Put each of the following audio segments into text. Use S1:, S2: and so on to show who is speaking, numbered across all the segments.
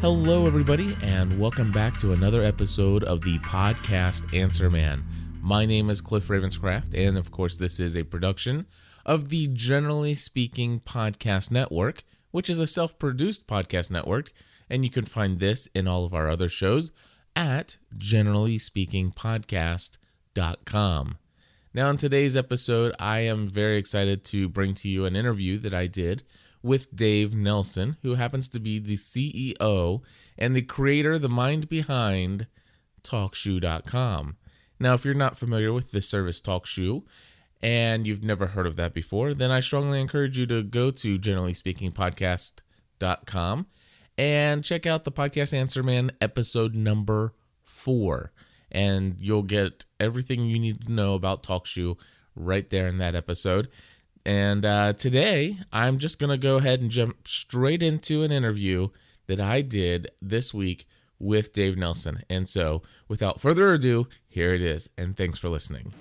S1: Hello, everybody, and welcome back to another episode of the podcast Answer Man. My name is Cliff Ravenscraft, and of course, this is a production of the Generally Speaking Podcast Network, which is a self-produced podcast network, and you can find this and all of our other shows at generallyspeakingpodcast.com. Now, in today's episode, I am very excited to bring to you an interview that I did with Dave Nelson, who happens to be the CEO and the creator, the mind behind TalkShoe.com. Now, if you're not familiar with the service TalkShoe and you've never heard of that before, then I strongly encourage you to go to generallyspeakingpodcast.com and check out the Podcast Answer Man episode number 4. And you'll get everything you need to know about TalkShoe right there in that episode. And today, I'm just going to go ahead and jump straight into an interview that I did this week with Dave Nelson. And so, without further ado, here it is. And thanks for listening.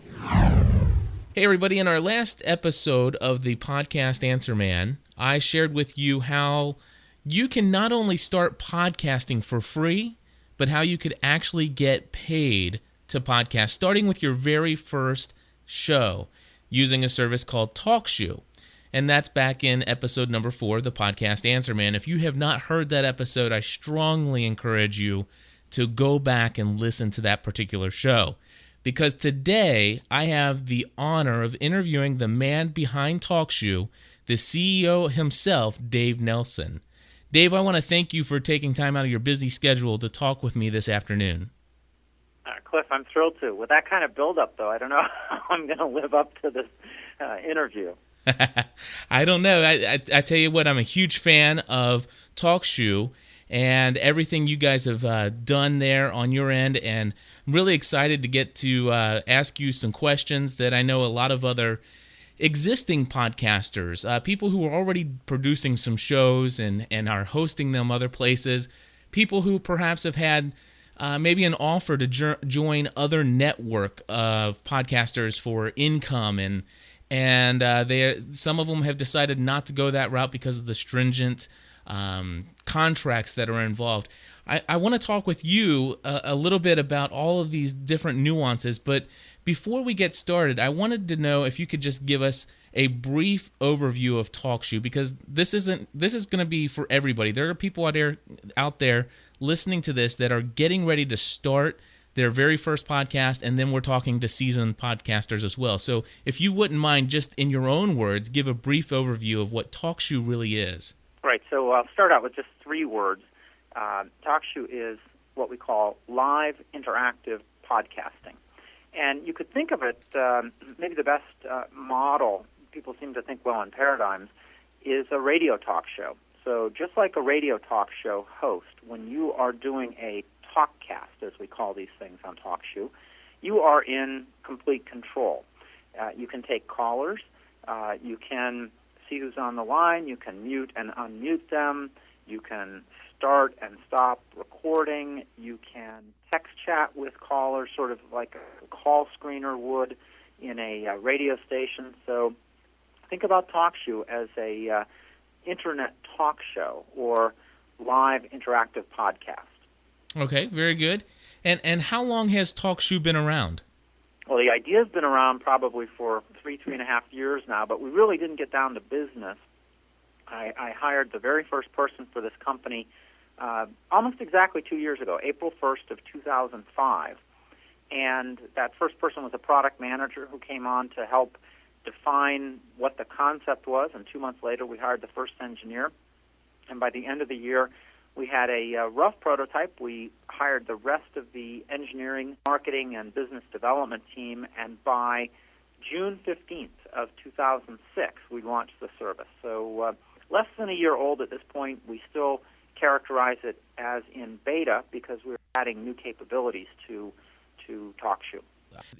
S1: Hey, everybody. In our last episode of the podcast Answer Man, I shared with you how you can not only start podcasting for free, but how you could actually get paid to podcast, starting with your very first show, using a service called TalkShoe. And that's back in episode number 4, the podcast Answer Man. If you have not heard that episode, I strongly encourage you to go back and listen to that particular show. Because today, I have the honor of interviewing the man behind TalkShoe, the CEO himself, Dave Nelson. Dave, I want to thank you for taking time out of your busy schedule to talk with me this afternoon.
S2: Cliff, I'm thrilled to. With that kind of build-up, though, I don't know how I'm going to live up to this interview.
S1: I don't know. I tell you what, I'm a huge fan of TalkShoe and everything you guys have done there on your end, and I'm really excited to get to ask you some questions that I know a lot of other existing podcasters, people who are already producing some shows and are hosting them other places, people who perhaps have had maybe an offer to join other network of podcasters for income, and some of them have decided not to go that route because of the stringent contracts that are involved. I want to talk with you a little bit about all of these different nuances, but before we get started, I wanted to know if you could just give us a brief overview of TalkShoe, because this is going to be for everybody. There are people out there listening to this that are getting ready to start their very first podcast, and then we're talking to seasoned podcasters as well. So if you wouldn't mind, just in your own words, give a brief overview of what TalkShoe really is.
S2: Right, so I'll start out with just 3 words. TalkShoe is what we call live interactive podcasting. And you could think of it, maybe the best model, people seem to think well in paradigms, is a radio talk show. So just like a radio talk show host, when you are doing a talkcast, as we call these things on TalkShoe, you are in complete control. You can take callers, you can see who's on the line, you can mute and unmute them, you can start and stop recording, you can text chat with callers, sort of like a call screener would in a radio station. So think about TalkShoe as a internet talk show or live interactive podcast.
S1: Okay, very good. And how long has TalkShoe been around?
S2: Well, the idea's been around probably for 3.5 years now, but we really didn't get down to business. I hired the very first person for this company almost exactly 2 years ago, April 1st of 2005. And that first person was a product manager who came on to help define what the concept was, and 2 months later we hired the first engineer. And by the end of the year, we had a rough prototype. We hired the rest of the engineering, marketing, and business development team, and by June 15th of 2006, we launched the service. So less than a year old at this point. We still characterize it as in beta because we're adding new capabilities to TalkShoe.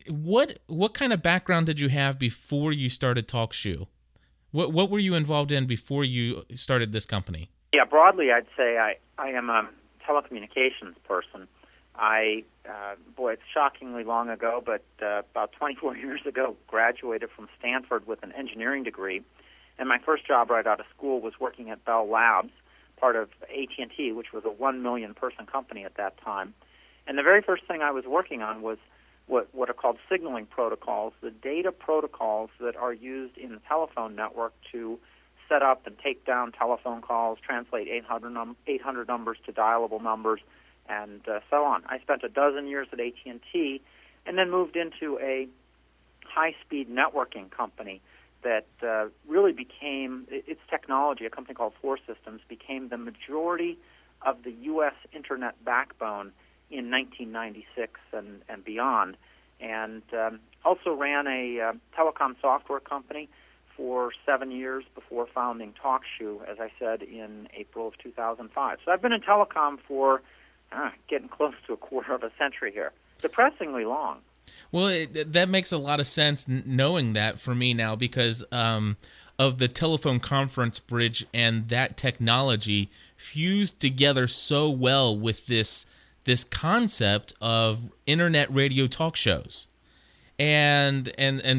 S1: What kind of background did you have before you started TalkShoe? What were you involved in before you started this company?
S2: Yeah, broadly, I'd say I am a telecommunications person. It's shockingly long ago, but about 24 years ago, graduated from Stanford with an engineering degree. And my first job right out of school was working at Bell Labs, part of AT&T, which was a 1 million person company at that time. And the very first thing I was working on was what are called signaling protocols, the data protocols that are used in the telephone network to set up and take down telephone calls, translate 800 numbers to dialable numbers, and so on. I spent a dozen years at AT&T and then moved into a high-speed networking company that really became, its technology, a company called Four Systems, became the majority of the U.S. Internet backbone in 1996 and beyond. And also ran a telecom software company for 7 years before founding TalkShoe, as I said, in April of 2005. So I've been in telecom for getting close to a quarter of a century here. Depressingly long.
S1: Well, that makes a lot of sense knowing that for me now because of the telephone conference bridge and that technology fused together so well with this concept of internet radio talk shows. And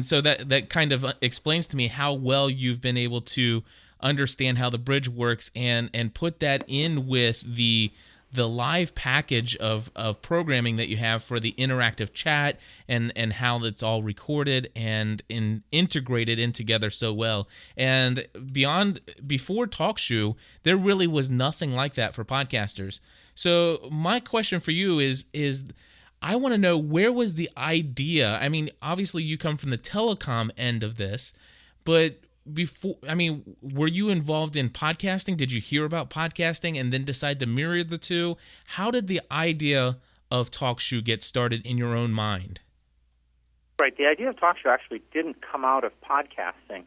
S1: so that kind of explains to me how well you've been able to understand how the bridge works and put that in with the live package of programming that you have for the interactive chat and how it's all recorded and integrated in together so well. And before TalkShoe, there really was nothing like that for podcasters. So my question for you is I want to know, where was the idea? I mean, obviously you come from the telecom end of this, but were you involved in podcasting? Did you hear about podcasting and then decide to mirror the two? How did the idea of TalkShoe get started in your own mind?
S2: Right. The idea of TalkShoe actually didn't come out of podcasting.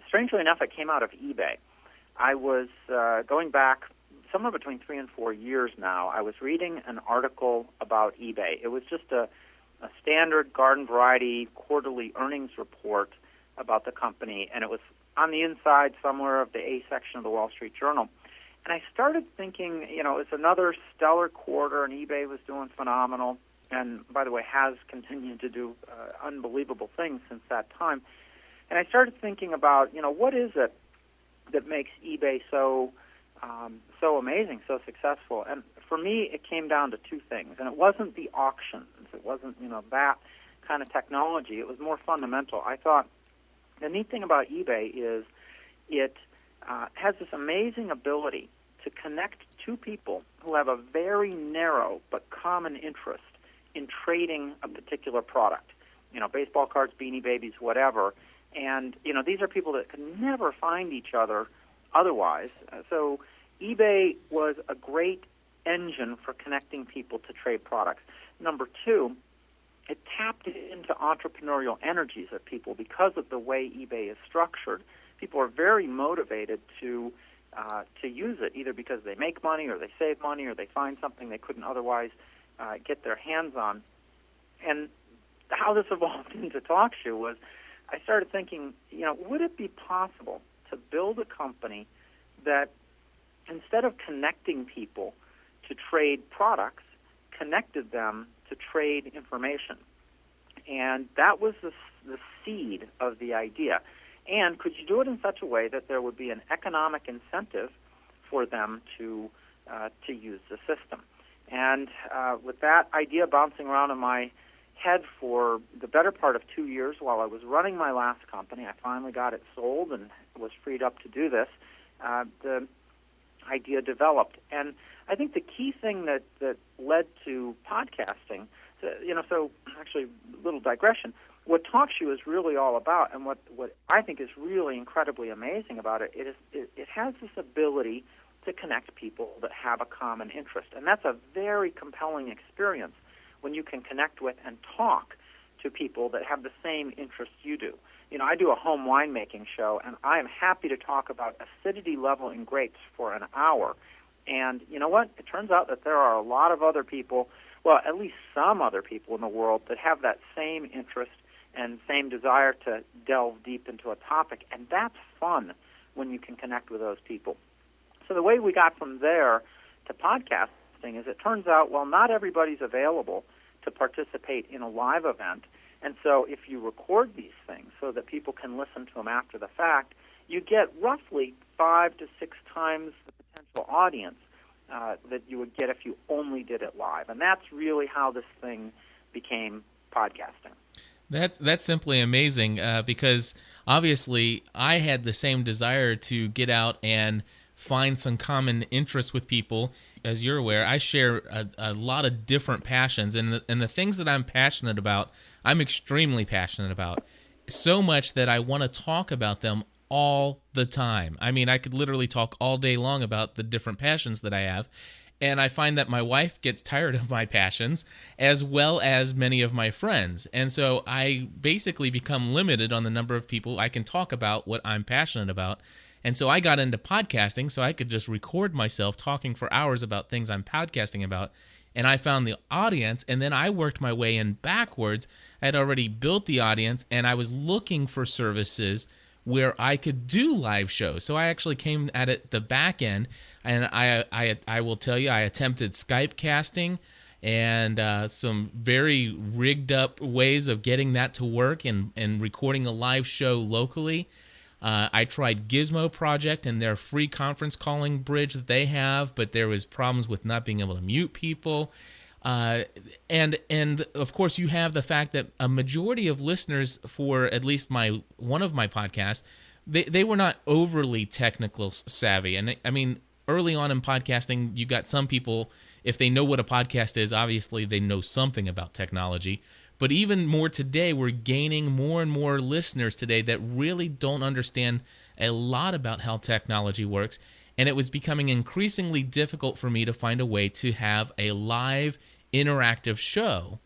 S2: Strangely enough, it came out of eBay. I was going back somewhere between 3 and 4 years now. I was reading an article about eBay. It was just a standard garden variety quarterly earnings report about the company, and it was on the inside somewhere of the A section of the Wall Street Journal. And I started thinking, it's another stellar quarter, and eBay was doing phenomenal, and by the way, has continued to do unbelievable things since that time. And I started thinking about, what is it that makes eBay so amazing, so successful? And for me, it came down to two things, and it wasn't the auctions, it wasn't, that kind of technology. It was more fundamental. I thought, the neat thing about eBay is it has this amazing ability to connect two people who have a very narrow but common interest in trading a particular product. Baseball cards, Beanie Babies, whatever. And, these are people that can never find each other otherwise. So eBay was a great engine for connecting people to trade products. Number two, it tapped into entrepreneurial energies of people because of the way eBay is structured. People are very motivated to use it, either because they make money or they save money or they find something they couldn't otherwise get their hands on. And how this evolved into TalkShoe was I started thinking, would it be possible to build a company that instead of connecting people to trade products, connected them to trade information? And that was the seed of the idea. And could you do it in such a way that there would be an economic incentive for them to use the system? And with that idea bouncing around in my head for the better part of 2 years while I was running my last company, I finally got it sold and was freed up to do this. The idea developed. And I think the key thing that led to podcasting, so actually a little digression, what TalkShoe is really all about, and what I think is really incredibly amazing about it, it has this ability to connect people that have a common interest. And that's a very compelling experience when you can connect with and talk to people that have the same interests you do. I do a home winemaking show, and I am happy to talk about acidity level in grapes for an hour. And you know what? It turns out that there are a lot of other people, well, at least some other people in the world that have that same interest and same desire to delve deep into a topic. And that's fun when you can connect with those people. So the way we got from there to podcasting is it turns out, well, not everybody's available to participate in a live event. And so if you record these things so that people can listen to them after the fact, you get roughly 5 to 6 times the potential audience that you would get if you only did it live. And that's really how this thing became podcasting.
S1: That's simply amazing because obviously I had the same desire to get out and find some common interest with people. As you're aware, I share a lot of different passions, and the things that I'm passionate about, I'm extremely passionate about, so much that I want to talk about them all the time. I mean, I could literally talk all day long about the different passions that I have. And I find that my wife gets tired of my passions, as well as many of my friends. And so I basically become limited on the number of people I can talk about what I'm passionate about. And so I got into podcasting so I could just record myself talking for hours about things I'm podcasting about. And I found the audience, and then I worked my way in backwards. I had already built the audience, and I was looking for services where I could do live shows. So I actually came at it the back end, and I will tell you, I attempted Skype casting and some very rigged up ways of getting that to work and recording a live show locally. I tried Gizmo Project and their free conference calling bridge that they have, but there was problems with not being able to mute people. And of course, you have the fact that a majority of listeners for at least one of my podcasts, they were not overly technical savvy. And I mean, early on in podcasting, you got some people, if they know what a podcast is, obviously they know something about technology. But even more today, we're gaining more and more listeners today that really don't understand a lot about how technology works. And it was becoming increasingly difficult for me to find a way to have a live interactive show.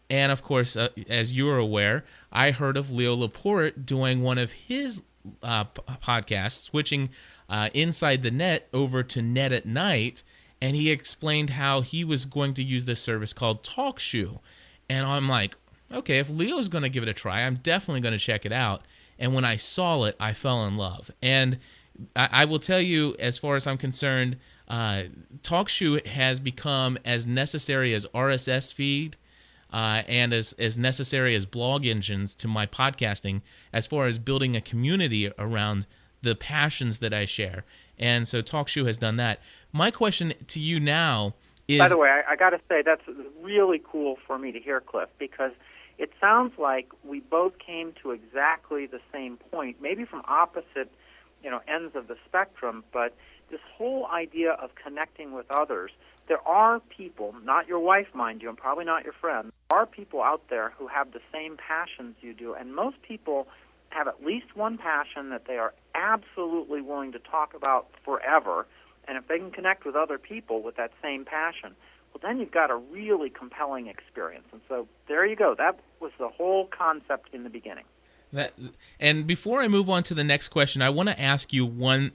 S1: And of course, as you're aware, I heard of Leo Laporte doing one of his podcasts, switching Inside the Net over to Net at Night. And he explained how he was going to use this service called TalkShoe. And I'm like, okay, if Leo's going to give it a try, I'm definitely going to check it out. And when I saw it, I fell in love. And I will tell you, as far as I'm concerned, TalkShoe has become as necessary as RSS feed and as necessary as blog engines to my podcasting as far as building a community around the passions that I share. And so TalkShoe has done that. My question to you now is...
S2: By the way, I got to say, that's really cool for me to hear, Cliff, because it sounds like we both came to exactly the same point, maybe from opposite ends of the spectrum, but this whole idea of connecting with others. There are people, not your wife, mind you, and probably not your friend, there are people out there who have the same passions you do, and most people have at least one passion that they are absolutely willing to talk about forever, and if they can connect with other people with that same passion, well, then you've got a really compelling experience. And so there you go. That was the whole concept in the beginning.
S1: And before I move on to the next question, I want to ask you one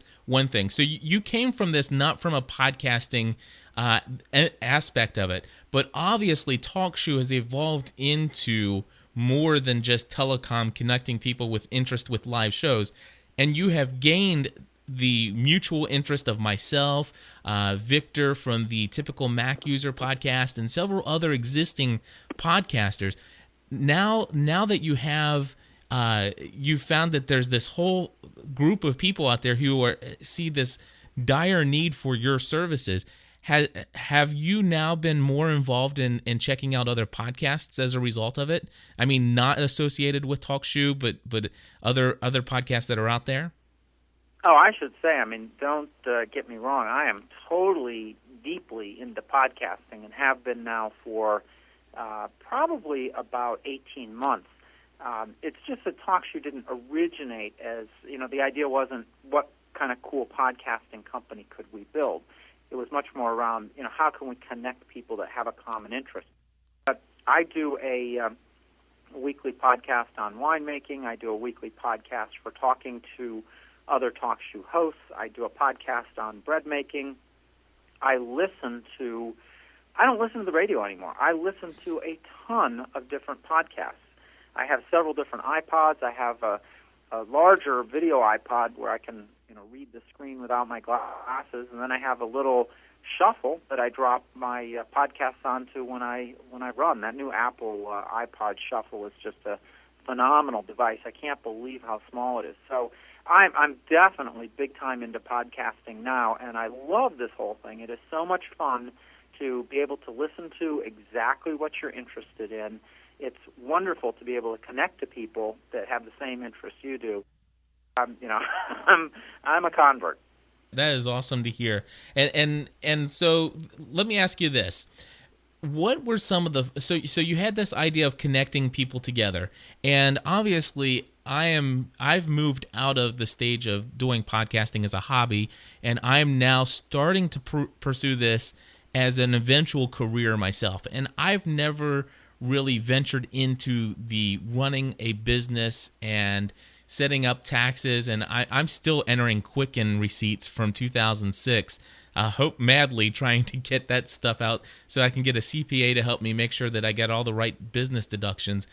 S1: thing. So you came from this not from a podcasting aspect of it, but obviously TalkShoe has evolved into more than just telecom, connecting people with interest with live shows, and you have gained the mutual interest of myself, Victor from the Typical Mac User podcast, and several other existing podcasters. Now that you have you found that there's this whole group of people out there who see this dire need for your services. Have you now been more involved in checking out other podcasts as a result of it? I mean, not associated with TalkShoe, but other podcasts that are out there?
S2: Oh, I should say, don't get me wrong. I am totally, deeply into podcasting and have been now for probably about 18 months. It's just that TalkShoe didn't originate as, the idea wasn't what kind of cool podcasting company could we build. It was much more around, how can we connect people that have a common interest. But I do a weekly podcast on winemaking. I do a weekly podcast for talking to other TalkShoe hosts. I do a podcast on bread making. I don't listen to the radio anymore. I listen to a ton of different podcasts. I have several different iPods. I have a larger video iPod where I can, read the screen without my glasses, and then I have a little shuffle that I drop my podcasts onto when I run. That new Apple iPod shuffle is just a phenomenal device. I can't believe how small it is. So I'm definitely big time into podcasting now, and I love this whole thing. It is so much fun to be able to listen to exactly what you're interested in. It's wonderful to be able to connect to people that have the same interests you do. You know, I'm a convert.
S1: That is awesome to hear. And so let me ask you this. What were some of the so you had this idea of connecting people together, and obviously I've moved out of the stage of doing podcasting as a hobby, and I'm now starting to pursue this as an eventual career myself. And I've never really ventured into the running a business and setting up taxes, and I'm still entering Quicken receipts from 2006. Hope madly trying to get that stuff out so I can get a CPA to help me make sure that I get all the right business deductions.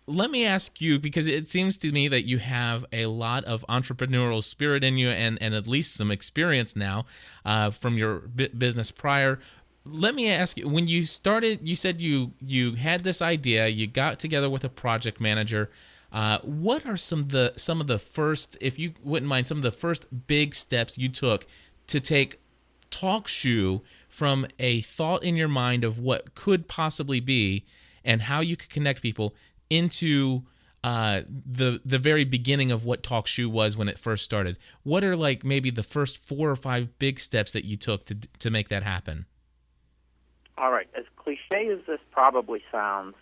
S1: Let me ask you, because it seems to me that you have a lot of entrepreneurial spirit in you and at least some experience now from your business prior. Let me ask you, when you started, you said you had this idea, you got together with a project manager. What are some of the first, if you wouldn't mind, some of the first big steps you took to take TalkShoe from a thought in your mind of what could possibly be and how you could connect people into the very beginning of what TalkShoe was when it first started? What are like maybe the first 4 or 5 big steps that you took to make that happen?
S2: All right, as cliche as this probably sounds,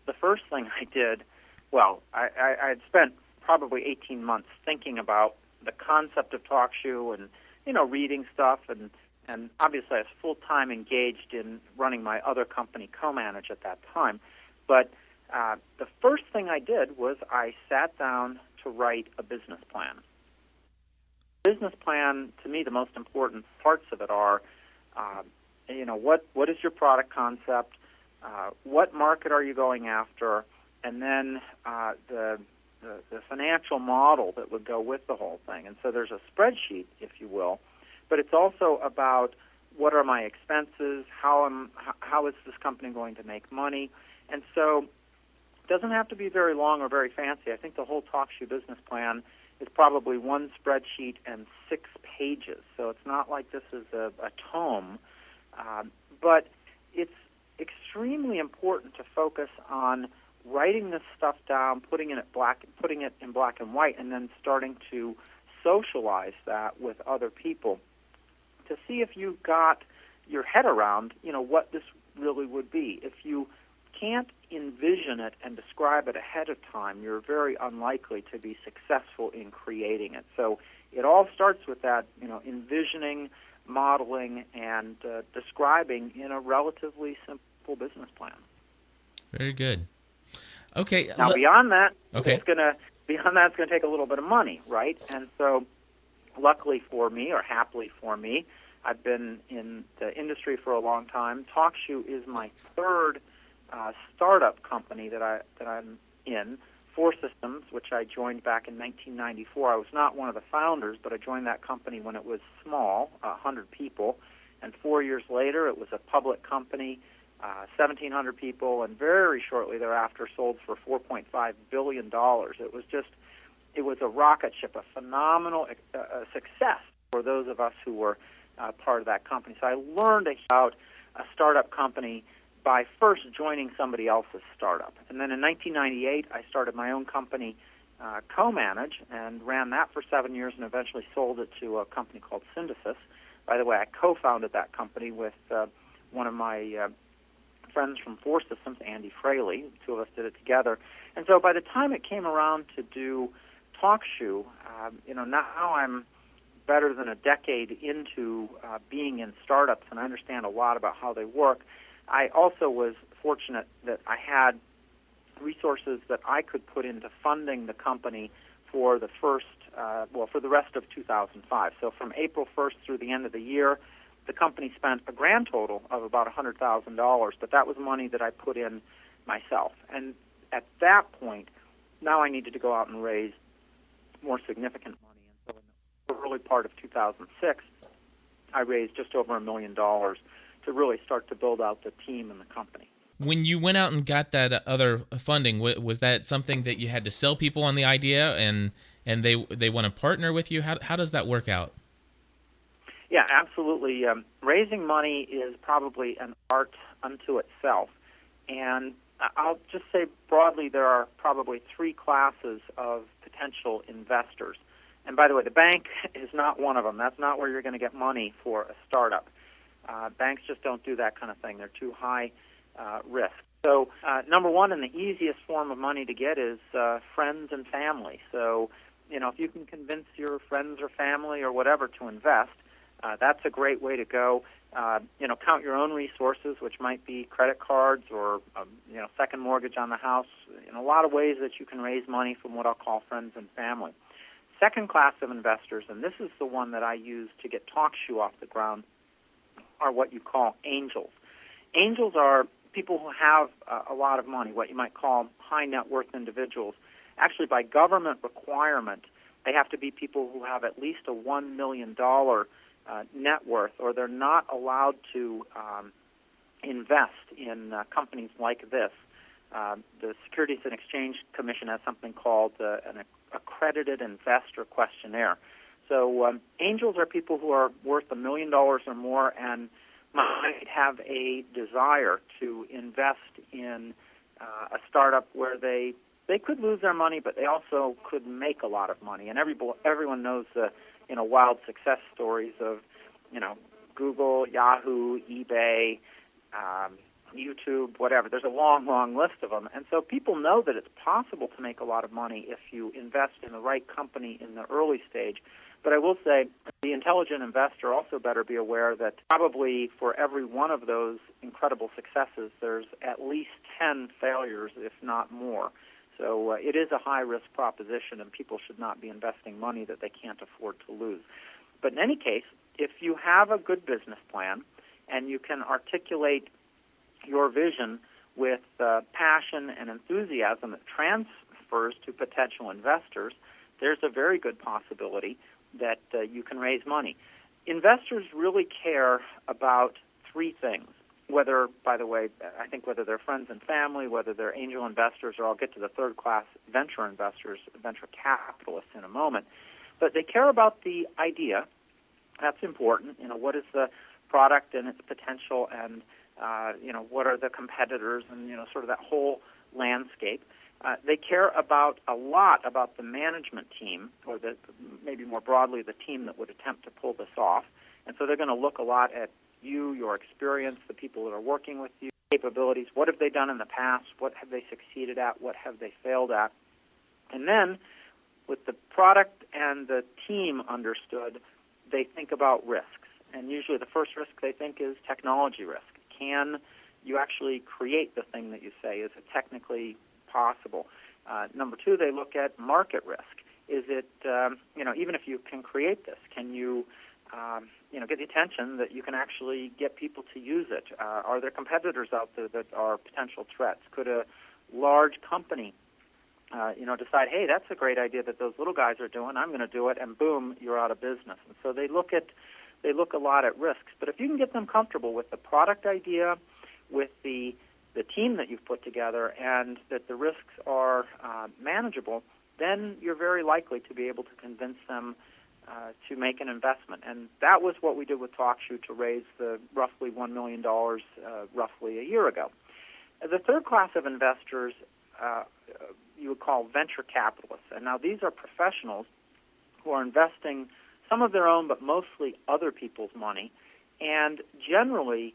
S2: the first thing I did, well, I had spent probably 18 months thinking about the concept of TalkShoe and, you know, reading stuff, and obviously I was full-time engaged in running my other company, Co-Manage, at that time. But the first thing I did was I sat down to write a business plan. Business plan, to me, the most important parts of it are, you know, what is your product concept, what market are you going after, and then the financial model that would go with the whole thing. And so there's a spreadsheet, if you will, but it's also about what are my expenses, how is this company going to make money. And so it doesn't have to be very long or very fancy. I think the whole TalkShoe business plan is probably one spreadsheet and 6 pages. So it's not like this is a tome, but it's extremely important to focus on writing this stuff down, putting it in black and white, and then starting to socialize that with other people to see if you've got your head around, you know, what this really would be. If you can't envision it and describe it ahead of time, you're very unlikely to be successful in creating it. So it all starts with that, you know, envisioning, modeling, and describing in a relatively simple business plan.
S1: Very good. Okay.
S2: Now, beyond that,
S1: okay.
S2: it's going to take a little bit of money, right? And so, luckily for me, or happily for me, I've been in the industry for a long time. TalkShoe is my third startup company that I'm in. 4 Systems, which I joined back in 1994. I was not one of the founders, but I joined that company when it was small, 100 people. And 4 years later, it was a public company, 1,700 people, and very shortly thereafter sold for $4.5 billion. It was a rocket ship, a phenomenal success for those of us who were part of that company. So I learned about a startup company by first joining somebody else's startup. And then in 1998, I started my own company, Co-Manage, and ran that for 7 years and eventually sold it to a company called Synthesis. By the way, I co-founded that company with one of my friends from 4 Systems, Andy Fraley. The two of us did it together. And so by the time it came around to do TalkShoe, now I'm better than a decade into being in startups, and I understand a lot about how they work. I also was fortunate that I had resources that I could put into funding the company for the for the rest of 2005. So from April 1st through the end of the year, the company spent a grand total of about $100,000, but that was money that I put in myself. And at that point, now I needed to go out and raise more significant money. And so in the early part of 2006, I raised just over $1 million to really start to build out the team and the company.
S1: When you went out and got that other funding, was that something that you had to sell people on the idea, and they want to partner with you? How does that work out?
S2: Yeah, absolutely. Raising money is probably an art unto itself. And I'll just say broadly, there are probably three classes of potential investors. And by the way, the bank is not one of them. That's not where you're going to get money for a startup. Banks just don't do that kind of thing. They're too high risk. So number one, and the easiest form of money to get is friends and family. So, if you can convince your friends or family or whatever to invest, that's a great way to go. Count your own resources, which might be credit cards or, second mortgage on the house. A lot of ways that you can raise money from what I'll call friends and family. Second class of investors, and this is the one that I use to get TalkShoe off the ground, are what you call angels. Angels are people who have a lot of money, what you might call high net worth individuals. Actually, by government requirement, they have to be people who have at least a $1 million net worth, or they're not allowed to invest in companies like this. The Securities and Exchange Commission has something called an accredited investor questionnaire. So angels are people who are worth $1 million or more and might have a desire to invest in a startup where they could lose their money, but they also could make a lot of money. And everyone knows the wild success stories of Google, Yahoo, eBay, YouTube, whatever. There's a long, long list of them. And so people know that it's possible to make a lot of money if you invest in the right company in the early stage. But I will say the intelligent investor also better be aware that probably for every one of those incredible successes, there's at least 10 failures, if not more. So it is a high-risk proposition, and people should not be investing money that they can't afford to lose. But in any case, if you have a good business plan and you can articulate your vision with passion and enthusiasm that transfers to potential investors, there's a very good possibility that you can raise money. Investors really care about three things, whether, by the way, I think whether they're friends and family, whether they're angel investors, or I'll get to the third class, venture investors, venture capitalists in a moment. But they care about the idea. That's important. What is the product and its potential, and what are the competitors, and sort of that whole landscape. They care a lot about the management team, or maybe more broadly the team that would attempt to pull this off. And so they're going to look a lot at you, your experience, the people that are working with you, capabilities. What have they done in the past? What have they succeeded at? What have they failed at? And then, with the product and the team understood, they think about risks. And usually the first risk they think is technology risk. Can you actually create the thing that you say? Is it technically possible? Number two, they look at market risk. Is it, even if you can create this, can you, get the attention that you can actually get people to use it? Are there competitors out there that are potential threats? Could a large company, decide, hey, that's a great idea that those little guys are doing, I'm going to do it, and boom, you're out of business. And so they look a lot at risks. But if you can get them comfortable with the product idea, with the team that you've put together, and that the risks are manageable, then you're very likely to be able to convince them to make an investment. And that was what we did with TalkShoe to raise the roughly $1 million roughly a year ago. The third class of investors you would call venture capitalists. And now these are professionals who are investing some of their own, but mostly other people's money. And generally,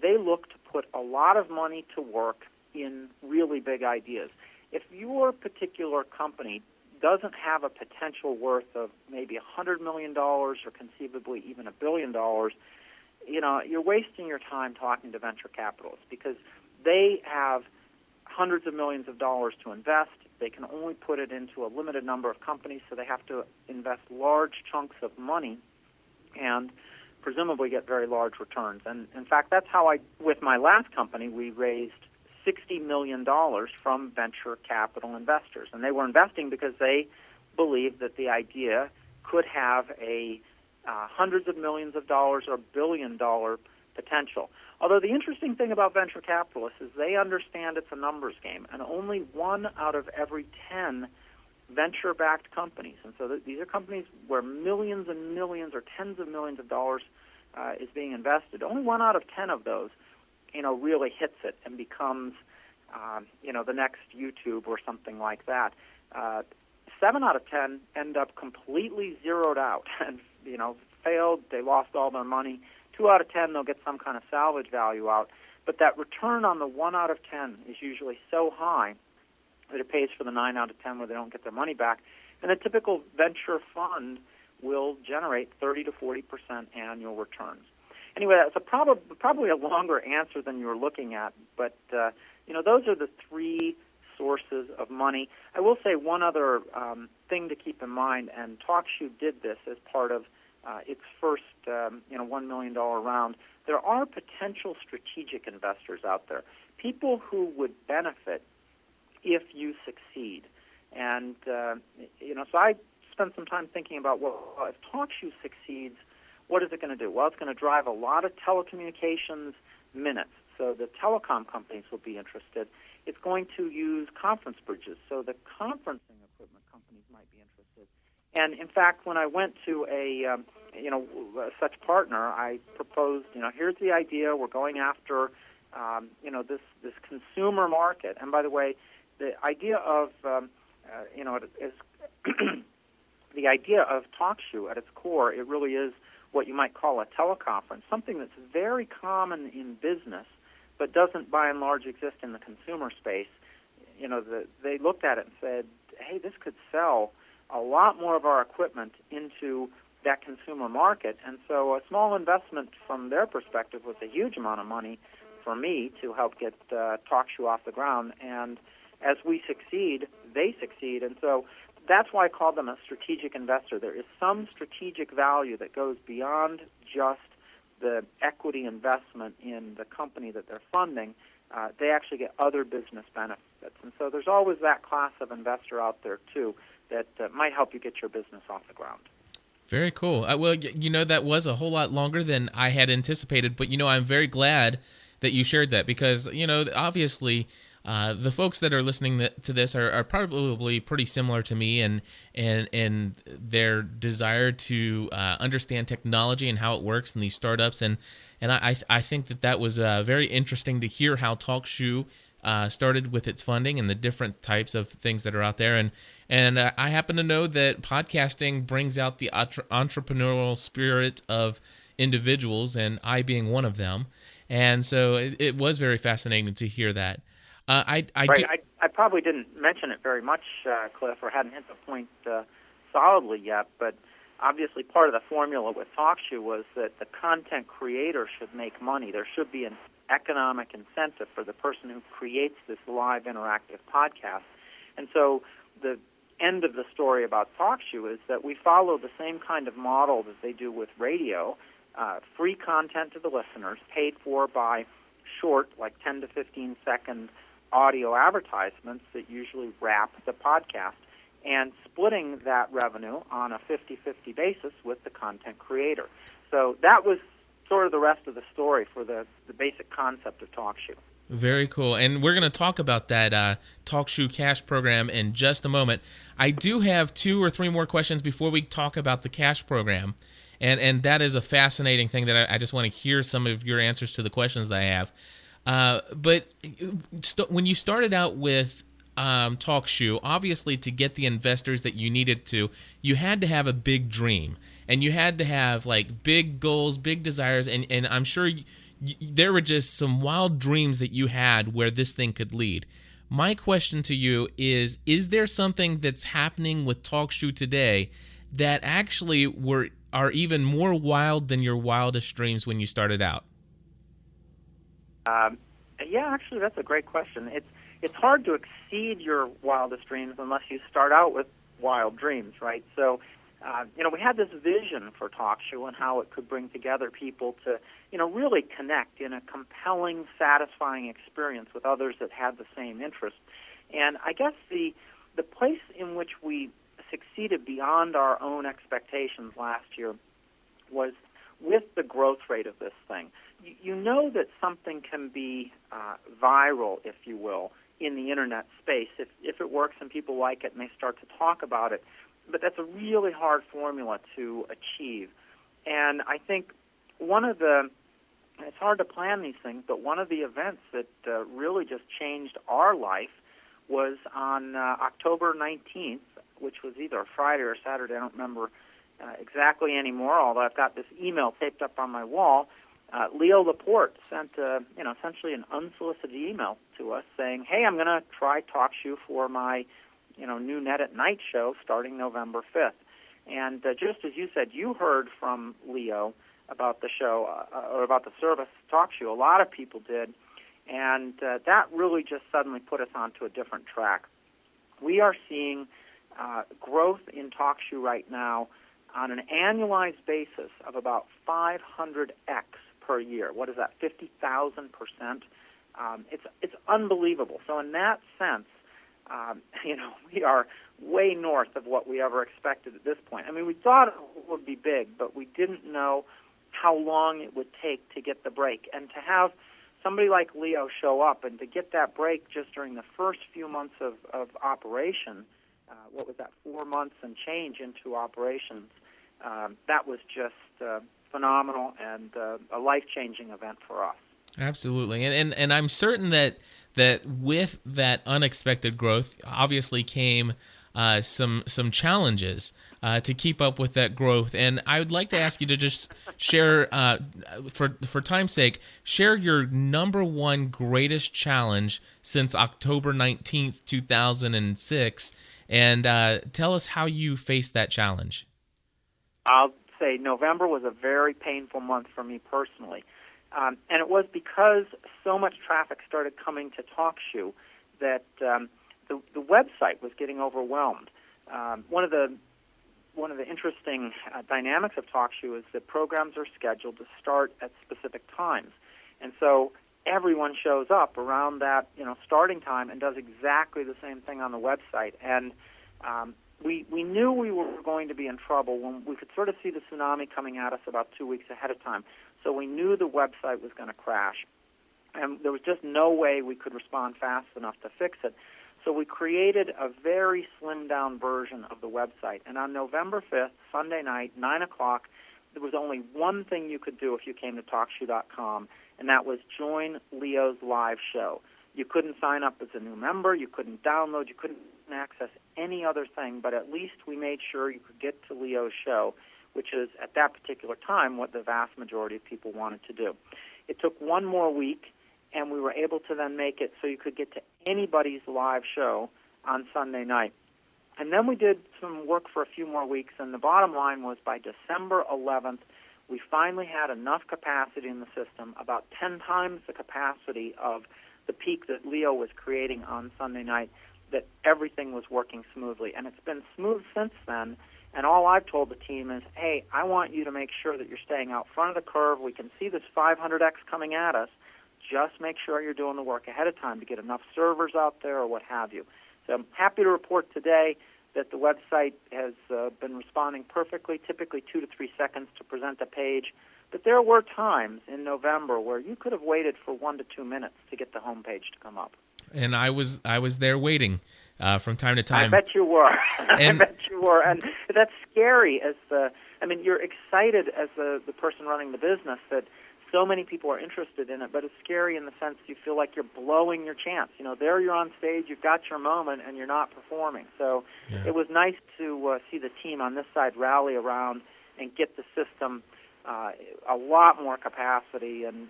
S2: they look to put a lot of money to work in really big ideas. If your particular company doesn't have a potential worth of maybe $100 million or conceivably even $1 billion, you're wasting your time talking to venture capitalists, because they have hundreds of millions of dollars to invest. They can only put it into a limited number of companies, so they have to invest large chunks of money and presumably get very large returns. And in fact, that's how with my last company, we raised $60 million from venture capital investors. And they were investing because they believed that the idea could have a hundreds of millions of dollars or $1 billion potential. Although the interesting thing about venture capitalists is they understand it's a numbers game, and only 1 out of every 10 venture-backed companies, and so these are companies where millions and millions or tens of millions of dollars is being invested. Only 1 out of 10 of those, really hits it and becomes, the next YouTube or something like that. 7 out of 10 end up completely zeroed out and, failed. They lost all their money. 2 out of 10, they'll get some kind of salvage value out. But that return on the 1 out of 10 is usually so high that it pays for the 9 out of 10 where they don't get their money back. And a typical venture fund will generate 30 to 40% annual returns. Anyway, that's probably a longer answer than you were looking at, but those are the 3 sources of money. I will say one other thing to keep in mind, and TalkShoe did this as part of its first $1 million round. There are potential strategic investors out there, people who would benefit if you succeed. And, so I spent some time thinking about, if TalkShoe succeeds, what is it going to do? Well, it's going to drive a lot of telecommunications minutes. So the telecom companies will be interested. It's going to use conference bridges. So the conferencing equipment companies might be interested. And, in fact, when I went to such partner, I proposed, here's the idea. We're going after, this consumer market. And, by the way, the idea of, is the idea of TalkShoe at its core, it really is what you might call a teleconference, something that's very common in business but doesn't by and large exist in the consumer space. They looked at it and said, hey, this could sell a lot more of our equipment into that consumer market. And so a small investment from their perspective was a huge amount of money for me to help get TalkShoe off the ground. And as we succeed, they succeed. And so that's why I call them a strategic investor. There is some strategic value that goes beyond just the equity investment in the company that they're funding. They actually get other business benefits. And so there's always that class of investor out there, too, that might help you get your business off the ground.
S1: Very cool. Well, that was a whole lot longer than I had anticipated, but, I'm very glad that you shared that because, obviously the folks that are listening to this are probably pretty similar to me and their desire to understand technology and how it works in these startups. And I think that was very interesting to hear how TalkShoe started with its funding and the different types of things that are out there. And I happen to know that podcasting brings out the entrepreneurial spirit of individuals, and I being one of them. And so it was very fascinating to hear that. I
S2: probably didn't mention it very much, Cliff, or hadn't hit the point solidly yet, but obviously part of the formula with TalkShoe was that the content creator should make money. There should be an economic incentive for the person who creates this live interactive podcast. And so the end of the story about TalkShoe is that we follow the same kind of model that they do with radio, free content to the listeners, paid for by short, like 10 to 15 second audio advertisements that usually wrap the podcast, and splitting that revenue on a 50-50 basis with the content creator. So that was sort of the rest of the story for the basic concept of TalkShoe.
S1: Very cool. And we're going to talk about that TalkShoe Cash program in just a moment. I do have 2 or 3 more questions before we talk about the Cash program. And that is a fascinating thing that I just want to hear some of your answers to the questions that I have. But when you started out with TalkShoe, obviously to get the investors that you needed to, you had to have a big dream. And you had to have like big goals, big desires. And I'm sure there were just some wild dreams that you had where this thing could lead. My question to you is there something that's happening with TalkShoe today that actually are even more wild than your wildest dreams when you started out?
S2: Yeah, actually, that's a great question. It's hard to exceed your wildest dreams unless you start out with wild dreams, right? So, we had this vision for TalkShoe and how it could bring together people to, really connect in a compelling, satisfying experience with others that had the same interests. And I guess the place in which we succeeded beyond our own expectations last year was with the growth rate of this thing. you know that something can be viral, if you will, in the internet space if it works and people like it and they start to talk about it. But that's a really hard formula to achieve. And I think it's hard to plan these things, but one of the events that really just changed our life was on October 19th, which was either a Friday or Saturday, I don't remember exactly anymore, although I've got this email taped up on my wall. Leo Laporte sent essentially an unsolicited email to us saying, hey, I'm going to try TalkShoe for my new Net at Night show starting November 5th. And just as you said, you heard from Leo about the show or about the service TalkShoe. A lot of people did, and that really just suddenly put us onto a different track. We are seeing growth in TalkShoe right now on an annualized basis of about 500x per year. What is that, 50,000%? It's unbelievable. So in that sense, we are way north of what we ever expected at this point. I mean, we thought it would be big, but we didn't know how long it would take to get the break. And to have somebody like Leo show up and to get that break just during the first few months of operation, what was that, 4 months and change into operations, that was just phenomenal and a life-changing event for us.
S1: Absolutely. And I'm certain that with that unexpected growth obviously came some challenges to keep up with that growth. And I would like to ask you to just share, for time's sake, share your number one greatest challenge since October 19th, 2006, and tell us how you faced that challenge.
S2: I'll say November was a very painful month for me personally. And it was because so much traffic started coming to TalkShoe that the website was getting overwhelmed. One of the interesting dynamics of TalkShoe is that programs are scheduled to start at specific times, and so everyone shows up around that starting time and does exactly the same thing on the website. And we knew we were going to be in trouble when we could sort of see the tsunami coming at us about 2 weeks ahead of time. So we knew the website was going to crash, and there was just no way we could respond fast enough to fix it. So we created a very slimmed-down version of the website. And on November 5th, Sunday night, 9 o'clock, there was only one thing you could do if you came to TalkShoe.com, and that was join Leo's live show. You couldn't sign up as a new member. You couldn't download. You couldn't access any other thing, but at least we made sure you could get to Leo's show, which is, at that particular time, what the vast majority of people wanted to do. It took one more week, and we were able to then make it so you could get to anybody's live show on Sunday night. And then we did some work for a few more weeks, and the bottom line was by December 11th, we finally had enough capacity in the system, about 10 times the capacity of the peak that Leo was creating on Sunday night, that everything was working smoothly. And it's been smooth since then. And all I've told the team is, hey, I want you to make sure that you're staying out front of the curve. We can see this 500x coming at us. Just make sure you're doing the work ahead of time to get enough servers out there or what have you. So I'm happy to report today that the website has been responding perfectly, typically 2 to 3 seconds to present a page. But there were times in November where you could have waited for 1 to 2 minutes to get the home page to come up.
S1: And I was there waiting from time to time.
S2: I bet you were. I bet you were. And that's scary you're excited as the person running the business that so many people are interested in it, but it's scary in the sense you feel like you're blowing your chance. There you're on stage, you've got your moment, and you're not performing. So It was nice to see the team on this side rally around and get the system a lot more capacity and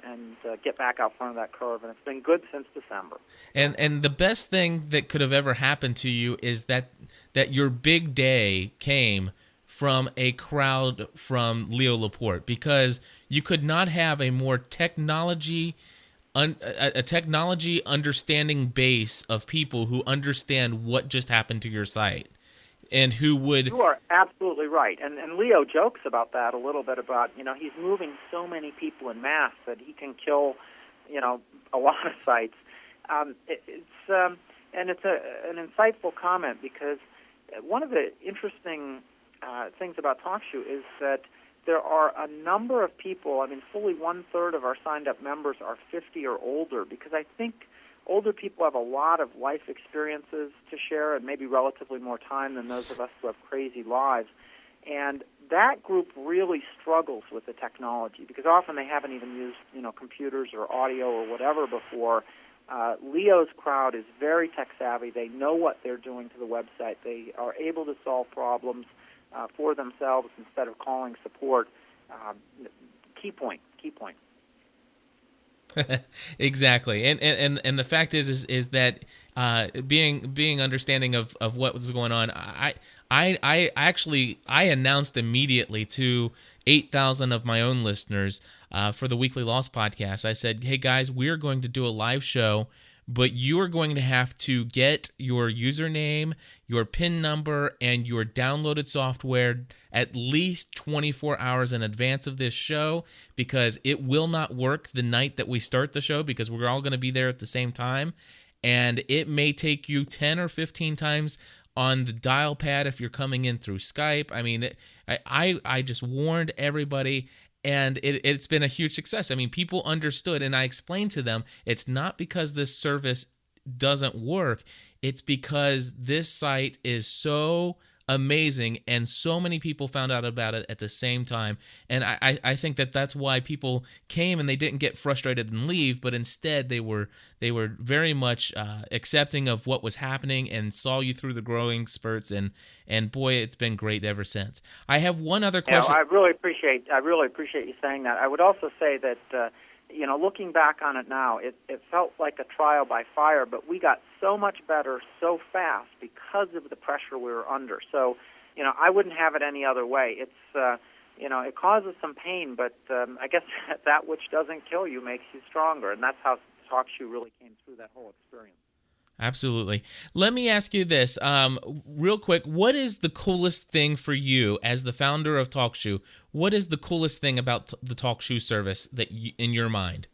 S2: get back out front of that curve, and it's been good since December.
S1: And the best thing that could have ever happened to you is that your big day came from a crowd from Leo Laporte, because you could not have a more technology understanding base of people who understand what just happened to your site and who would...
S2: You are absolutely right. And Leo jokes about that a little bit about, he's moving so many people in mass that he can kill, a lot of sites. It's an insightful comment, because one of the interesting things about TalkShoe is that there are a number of people, I mean, fully one-third of our signed-up members are 50 or older, because I think older people have a lot of life experiences to share and maybe relatively more time than those of us who have crazy lives. And that group really struggles with the technology because often they haven't even used, computers or audio or whatever before. Leo's crowd is very tech-savvy. They know what they're doing to the website. They are able to solve problems for themselves instead of calling support. Key point.
S1: Exactly, and the fact is that being understanding of what was going on, I actually announced immediately to 8,000 of my own listeners for the Weekly Loss podcast. I said, hey guys, we're going to do a live show, but you are going to have to get your username, your PIN number, and your downloaded software at least 24 hours in advance of this show, because it will not work the night that we start the show because we're all going to be there at the same time. And it may take you 10 or 15 times on the dial pad if you're coming in through Skype. I mean, I just warned everybody, and it's been a huge success. I mean, people understood, and I explained to them, it's not because this service doesn't work. It's because this site is so amazing, and so many people found out about it at the same time. And I think that's why people came, and they didn't get frustrated and leave, but instead they were very much accepting of what was happening and saw you through the growing spurts, and boy, it's been great ever since. I have one other question.
S2: I really appreciate you saying that. I would also say that looking back on it now, it felt like a trial by fire, but we got so much better so fast because of the pressure we were under. So, I wouldn't have it any other way. It's, it causes some pain, but I guess that which doesn't kill you makes you stronger, and that's how TalkShoe really came through that whole experience.
S1: Absolutely. Let me ask you this, real quick. What is the coolest thing for you as the founder of TalkShoe? What is the coolest thing about the TalkShoe service that in your mind?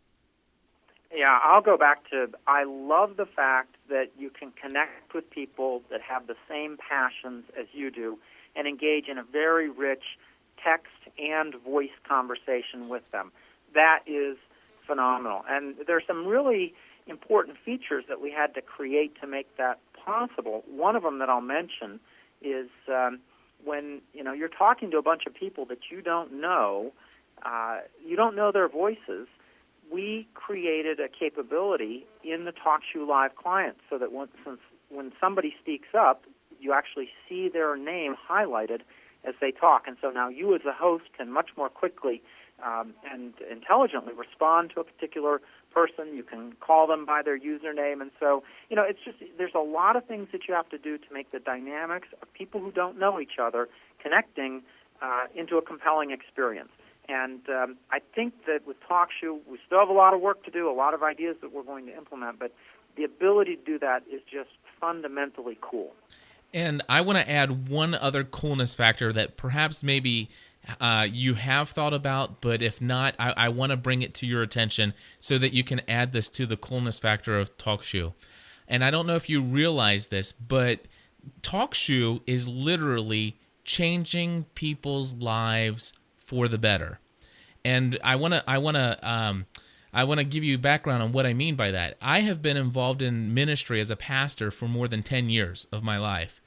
S2: Yeah, I'll go back to, I love the fact that you can connect with people that have the same passions as you do and engage in a very rich text and voice conversation with them. That is phenomenal. And there's some really important features that we had to create to make that possible. One of them that I'll mention is when you're talking to a bunch of people that you don't know their voices. We created a capability in the TalkShoe Live client so that when somebody speaks up, you actually see their name highlighted as they talk. And so now you as a host can much more quickly and intelligently respond to a particular person. You can call them by their username. And so, it's just, there's a lot of things that you have to do to make the dynamics of people who don't know each other connecting into a compelling experience. And I think that with TalkShoe, we still have a lot of work to do, a lot of ideas that we're going to implement, but the ability to do that is just fundamentally cool.
S1: And I want to add one other coolness factor that perhaps maybe you have thought about, but if not, I want to bring it to your attention so that you can add this to the coolness factor of TalkShoe. And I don't know if you realize this, but TalkShoe is literally changing people's lives for the better. And I want to give you background on what I mean by that. I have been involved in ministry as a pastor for more than 10 years of my life.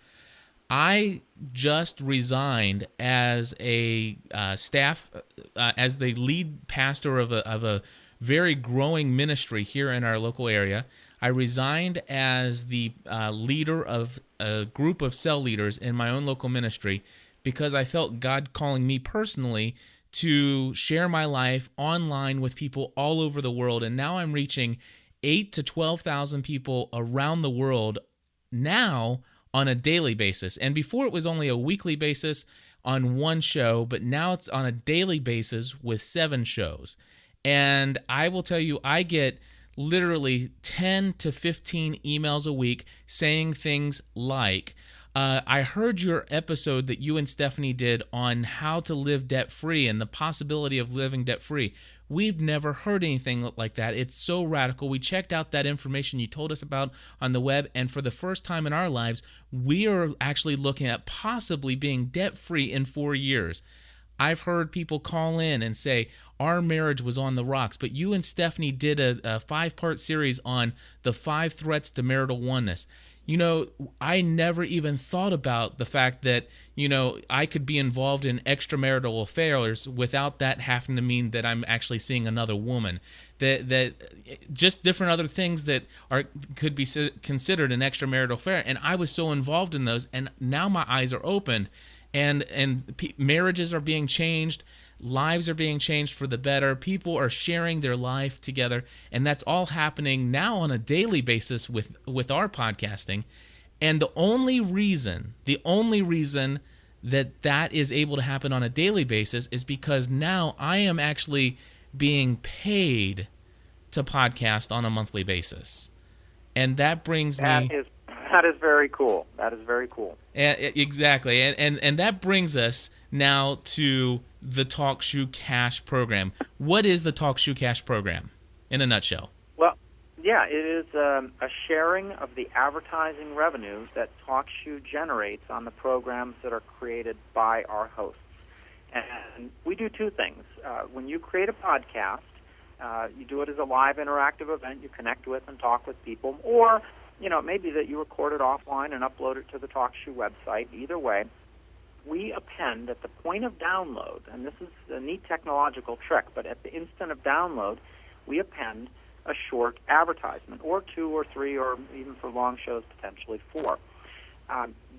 S1: I just resigned as a staff, as the lead pastor of a very growing ministry here in our local area. I resigned as the leader of a group of cell leaders in my own local ministry because I felt God calling me personally to share my life online with people all over the world. And now I'm reaching 8,000 to 12,000 people around the world now on a daily basis. And before it was only a weekly basis on one show, but now it's on a daily basis with 7 shows. And I will tell you, I get literally 10 to 15 emails a week saying things like, I heard your episode that you and Stephanie did on how to live debt-free and the possibility of living debt-free. We've never heard anything like that. It's so radical. We checked out that information you told us about on the web, and for the first time in our lives, we are actually looking at possibly being debt-free in 4 years. I've heard people call in and say, our marriage was on the rocks, but you and Stephanie did a 5-part series on the 5 threats to marital oneness. I never even thought about the fact that, I could be involved in extramarital affairs without that having to mean that I'm actually seeing another woman. That just different other things that could be considered an extramarital affair. And I was so involved in those, and now my eyes are opened, and marriages are being changed. Lives are being changed for the better. People are sharing their life together, and that's all happening now on a daily basis with our podcasting. And the only reason that is able to happen on a daily basis is because now I am actually being paid to podcast on a monthly basis. And that brings me...
S2: That is very cool. That is very cool.
S1: Exactly. And that brings us now to the TalkShoe Cash program. What is the TalkShoe Cash program in a nutshell?
S2: Well, yeah, it is a sharing of the advertising revenue that TalkShoe generates on the programs that are created by our hosts. And we do 2 things. When you create a podcast, you do it as a live interactive event. You connect with and talk with people. Or, it may be that you record it offline and upload it to the TalkShoe website. Either way, we append at the point of download, and this is a neat technological trick, but at the instant of download, we append a short advertisement, or 2 or 3, or even for long shows, potentially 4.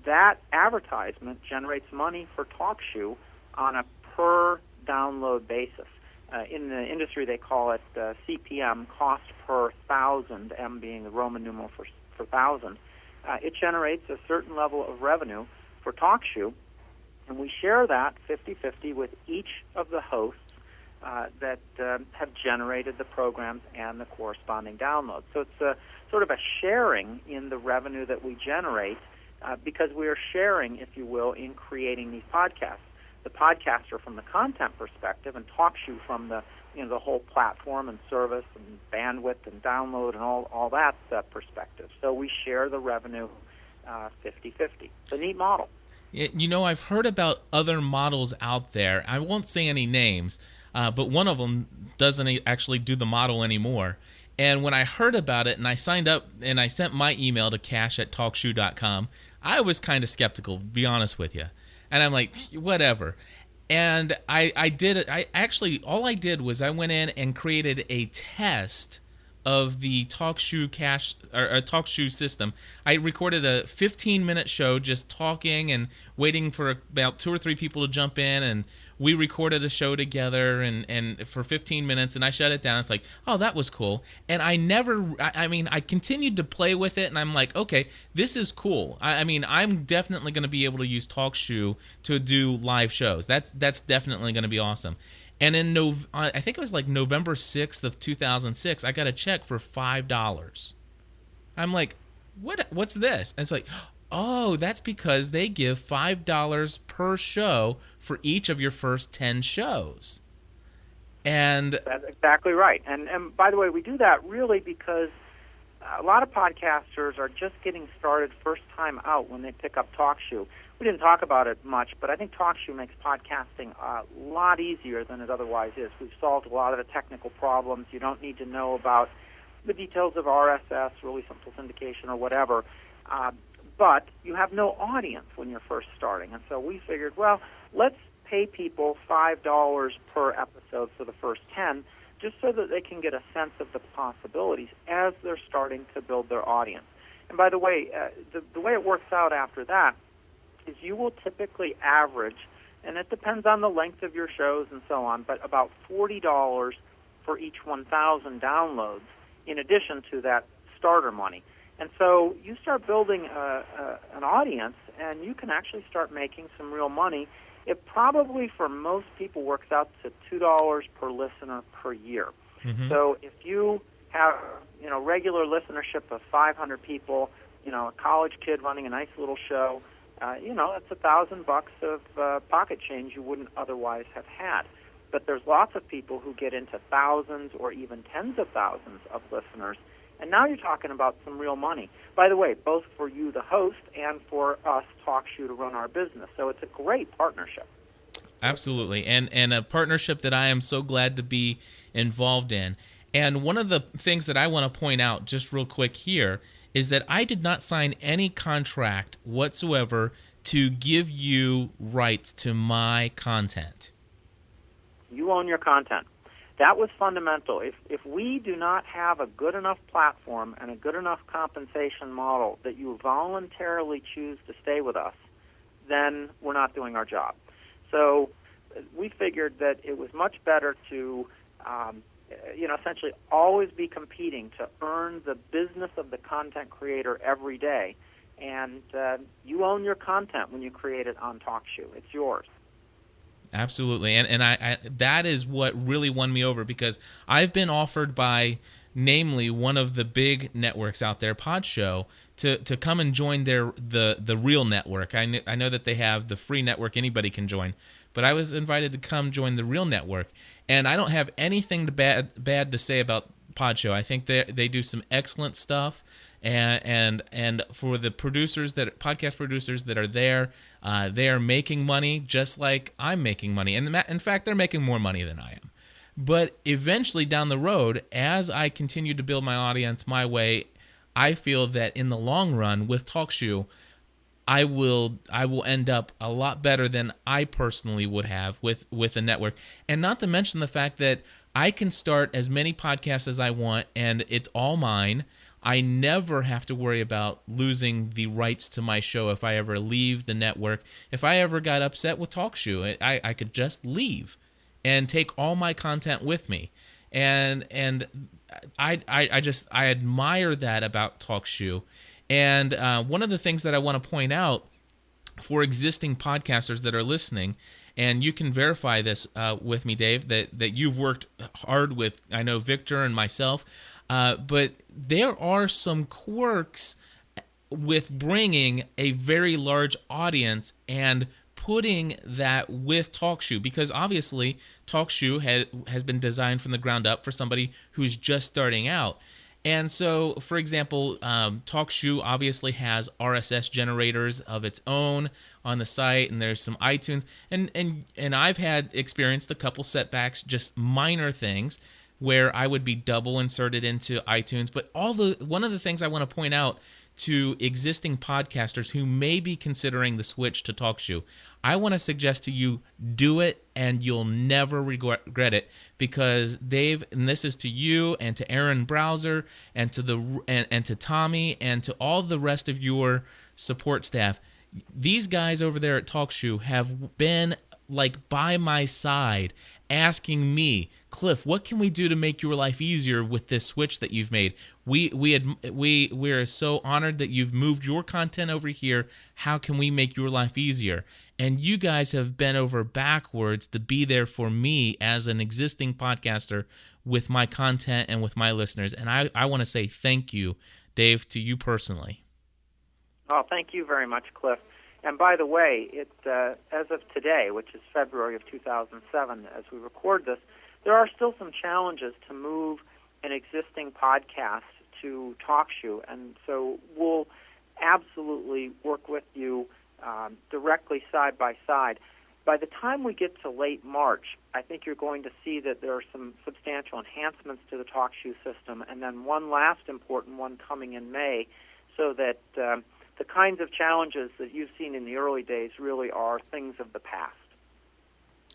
S2: That advertisement generates money for TalkShoe on a per download basis. In the industry, they call it CPM, cost per 1,000, M being the Roman numeral for 1,000. It generates a certain level of revenue for TalkShoe, and we share that 50-50 with each of the hosts that have generated the programs and the corresponding downloads. So it's a sort of a sharing in the revenue that we generate because we are sharing, if you will, in creating these podcasts. The podcaster from the content perspective, and TalkShoe from the the whole platform and service and bandwidth and download and all that perspective. So we share the revenue 50-50. It's a neat model.
S1: I've heard about other models out there. I won't say any names, but one of them doesn't actually do the model anymore. And when I heard about it and I signed up and I sent my email to cash@talkshoe.com, I was kind of skeptical, to be honest with you. And I'm like, whatever. And I did it. All I did was I went in and created a test of the TalkShoe Cash or a TalkShoe system. I recorded a 15-minute show just talking and waiting for about 2 or 3 people to jump in, and we recorded a show together and for 15 minutes, and I shut it down. It's like, oh, that was cool. And I continued to play with it, and I'm like, okay, this is cool. I'm definitely going to be able to use TalkShoe to do live shows. That's definitely going to be awesome. And I think it was like November 6th of 2006, I got a check for $5. I'm like, what's this? And it's like, oh, that's because they give $5 per show for each of your first 10 shows. And
S2: that's exactly right. And by the way, we do that really because a lot of podcasters are just getting started first time out when they pick up TalkShoe. We didn't talk about it much, but I think TalkShoe makes podcasting a lot easier than it otherwise is. We've solved a lot of the technical problems. You don't need to know about the details of RSS, really simple syndication or whatever, but you have no audience when you're first starting. And so we figured, well, let's pay people $5 per episode for the first 10 just so that they can get a sense of the possibilities as they're starting to build their audience. And by the way, the way it works out after that is you will typically average, and it depends on the length of your shows and so on, but about $40 for each 1,000 downloads in addition to that starter money. And so you start building an audience, and you can actually start making some real money. It probably, for most people, works out to $2 per listener per year. Mm-hmm. So if you have, regular listenership of 500 people, a college kid running a nice little show, that's $1,000 of pocket change you wouldn't otherwise have had. But there's lots of people who get into thousands or even tens of thousands of listeners, and now you're talking about some real money. By the way, both for you, the host, and for us, TalkShoe, to run our business. So it's a great partnership.
S1: Absolutely. And a partnership that I am so glad to be involved in. And one of the things that I want to point out just real quick here is that I did not sign any contract whatsoever to give you rights to my content.
S2: You own your content. That was fundamental. If we do not have a good enough platform and a good enough compensation model that you voluntarily choose to stay with us, then we're not doing our job. So we figured that it was much better to essentially always be competing to earn the business of the content creator every day. And you own your content when you create it on TalkShoe. It's yours.
S1: Absolutely. And I that is what really won me over, because I've been offered by, namely, one of the big networks out there, PodShow, to come and join the real network. I know that they have the free network anybody can join, but I was invited to come join the real network, and I don't have anything bad to say about PodShow. I think they do some excellent stuff, and for the podcast producers that are there, they are making money just like I'm making money, and in fact, they're making more money than I am. But eventually down the road, as I continue to build my audience my way, I feel that in the long run with TalkShoe, I will end up a lot better than I personally would have with a network. And not to mention the fact that I can start as many podcasts as I want, and it's all mine. I never have to worry about losing the rights to my show if I ever leave the network. If I ever got upset with TalkShoe, I could just leave and take all my content with me. And I admire that about TalkShoe. And one of the things that I want to point out for existing podcasters that are listening, and you can verify this with me, Dave, that you've worked hard with, I know, Victor and myself, but there are some quirks with bringing a very large audience and putting that with TalkShoe, because obviously TalkShoe has been designed from the ground up for somebody who's just starting out. And so, for example, TalkShoe obviously has RSS generators of its own on the site, and there's some iTunes, and I've had experienced a couple setbacks, just minor things, where I would be double inserted into iTunes. But one of the things I want to point out to existing podcasters who may be considering the switch to TalkShoe, I want to suggest to you, do it and you'll never regret it, because Dave, and this is to you and to Aaron Browser and to Tommy and to all the rest of your support staff, these guys over there at TalkShoe have been like by my side asking me, Cliff, what can we do to make your life easier with this switch that you've made? We're so honored that you've moved your content over here. How can we make your life easier? And you guys have bent over backwards to be there for me as an existing podcaster with my content and with my listeners. And I want to say thank you, Dave, to you personally.
S2: Oh, thank you very much, Cliff. And by the way, as of today, which is February of 2007, as we record this, there are still some challenges to move an existing podcast to TalkShoe, and so we'll absolutely work with you directly side by side. By the time we get to late March, I think you're going to see that there are some substantial enhancements to the TalkShoe system, and then one last important one coming in May, so that the kinds of challenges that you've seen in the early days really are things of the past.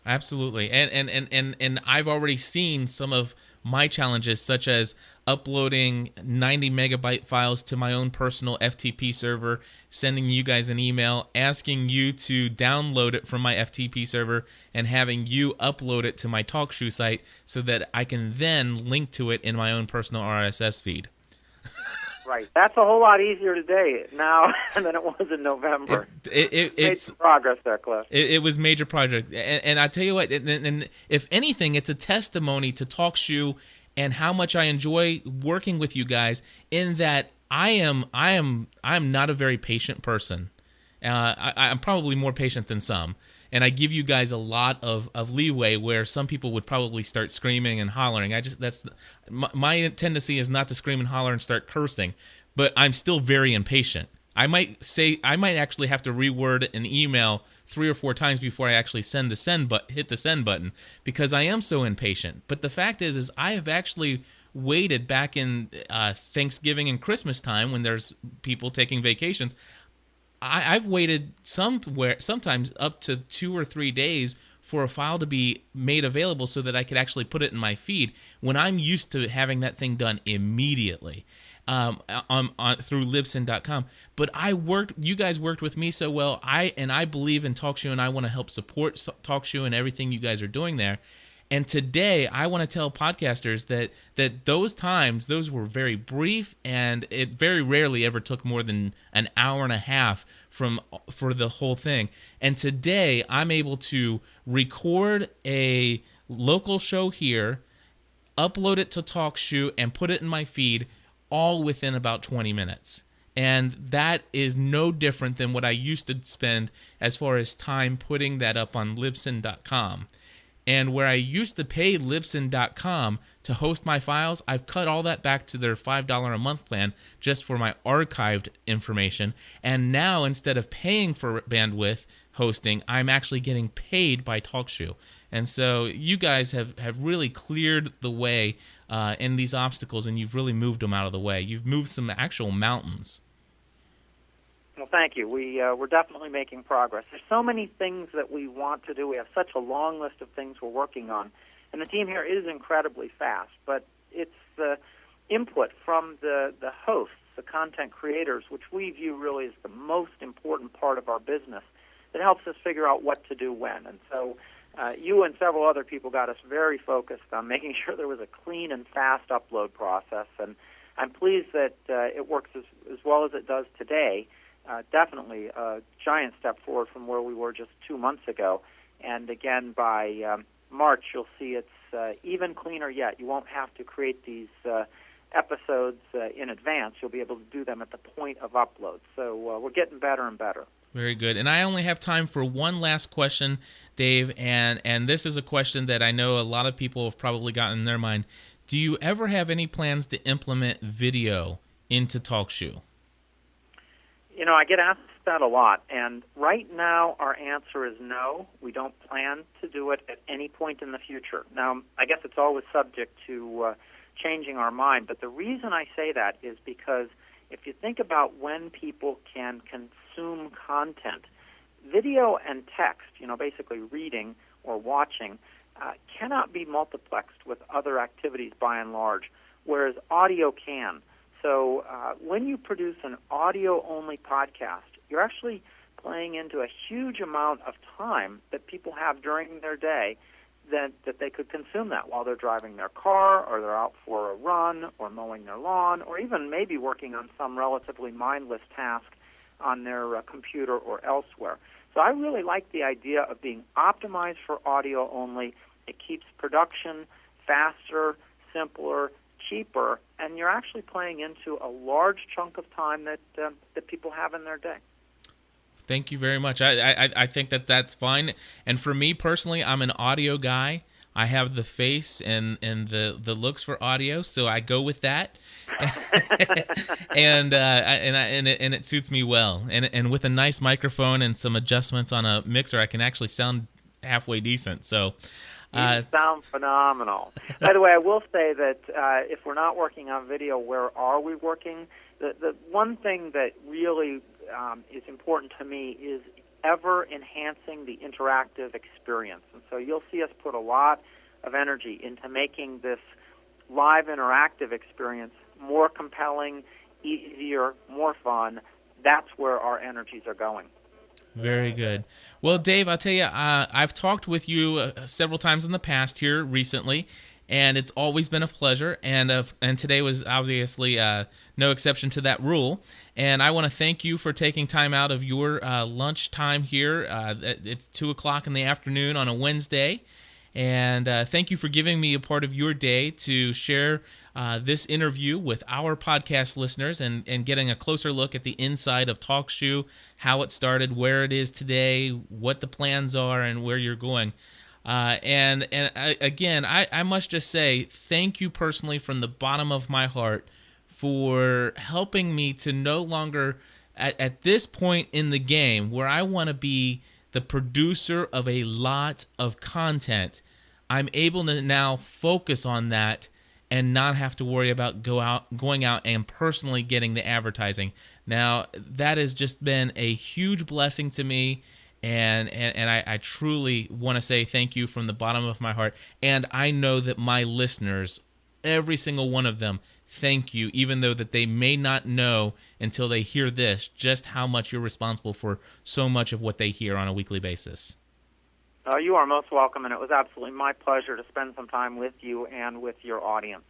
S1: Absolutely. And I've already seen some of my challenges, such as uploading 90 megabyte files to my own personal FTP server, sending you guys an email, asking you to download it from my FTP server, and having you upload it to my TalkShoe site so that I can then link to it in my own personal RSS feed.
S2: Right. That's a whole lot easier today now than it was in November.
S1: It's
S2: progress there, Cliff.
S1: It was major project, and I tell you what, and if anything, it's a testimony to TalkShoe and how much I enjoy working with you guys. In that I am not a very patient person. I'm probably more patient than some. And I give you guys a lot of leeway where some people would probably start screaming and hollering. That's my tendency is not to scream and holler and start cursing, but I'm still very impatient. I might actually have to reword an email 3 or 4 times before I actually hit the send button, because I am so impatient. But the fact is I have actually waited back in Thanksgiving and Christmas time when there's people taking vacations. I've waited sometimes up to 2 or 3 days for a file to be made available so that I could actually put it in my feed, when I'm used to having that thing done immediately through Libsyn.com. But you guys worked with me so well. I believe in TalkShoe, and I want to help support TalkShoe and everything you guys are doing there. And today, I want to tell podcasters that those were very brief, and it very rarely ever took more than an hour and a half for the whole thing. And today, I'm able to record a local show here, upload it to TalkShoe, and put it in my feed, all within about 20 minutes. And that is no different than what I used to spend as far as time putting that up on Libsyn.com. And where I used to pay Libsyn.com to host my files, I've cut all that back to their $5 a month plan just for my archived information. And now, instead of paying for bandwidth hosting, I'm actually getting paid by TalkShoe. And so you guys have really cleared the way in these obstacles, and you've really moved them out of the way. You've moved some actual mountains.
S2: Well, thank you. We're definitely making progress. There's so many things that we want to do. We have such a long list of things we're working on. And the team here is incredibly fast. But it's the input from the hosts, the content creators, which we view really as the most important part of our business, that helps us figure out what to do when. And so you and several other people got us very focused on making sure there was a clean and fast upload process. And I'm pleased that it works as well as it does today. Definitely a giant step forward from where we were just 2 months ago. And again, by March, you'll see it's even cleaner yet. You won't have to create these episodes in advance. You'll be able to do them at the point of upload. So we're getting better and better.
S1: Very good. And I only have time for one last question, Dave, and this is a question that I know a lot of people have probably gotten in their mind. Do you ever have any plans to implement video into TalkShoe?
S2: I get asked that a lot, and right now our answer is no. We don't plan to do it at any point in the future. Now, I guess it's always subject to changing our mind, but the reason I say that is because if you think about when people can consume content, video and text, basically reading or watching, cannot be multiplexed with other activities by and large, whereas audio can. So when you produce an audio-only podcast, you're actually playing into a huge amount of time that people have during their day that they could consume that while they're driving their car, or they're out for a run, or mowing their lawn, or even maybe working on some relatively mindless task on their computer or elsewhere. So I really like the idea of being optimized for audio only. It keeps production faster, simpler, cheaper, and you're actually playing into a large chunk of time that people have in their day.
S1: Thank you very much. I think that's fine. And for me personally, I'm an audio guy. I have the face and the looks for audio, so I go with that. and it suits me well. And with a nice microphone and some adjustments on a mixer, I can actually sound halfway decent. So
S2: you sound phenomenal. By the way, I will say that if we're not working on video, where are we working? The one thing that really is important to me is ever enhancing the interactive experience. And so you'll see us put a lot of energy into making this live interactive experience more compelling, easier, more fun. That's where our energies are going.
S1: Very good. Well, Dave, I'll tell you, I've talked with you several times in the past here recently, and it's always been a pleasure, and today was obviously no exception to that rule. And I want to thank you for taking time out of your lunch time here. It's 2 o'clock in the afternoon on a Wednesday, and thank you for giving me a part of your day to share this interview with our podcast listeners and getting a closer look at the inside of TalkShoe, how it started, where it is today, what the plans are, and where you're going. Again, I must just say thank you personally from the bottom of my heart for helping me to no longer at this point in the game where I want to be the producer of a lot of content, I'm able to now focus on that and not have to worry about going out and personally getting the advertising. Now, that has just been a huge blessing to me, and I truly want to say thank you from the bottom of my heart. And I know that my listeners, every single one of them, thank you, even though that they may not know until they hear this just how much you're responsible for so much of what they hear on a weekly basis.
S2: You are most welcome, and it was absolutely my pleasure to spend some time with you and with your audience.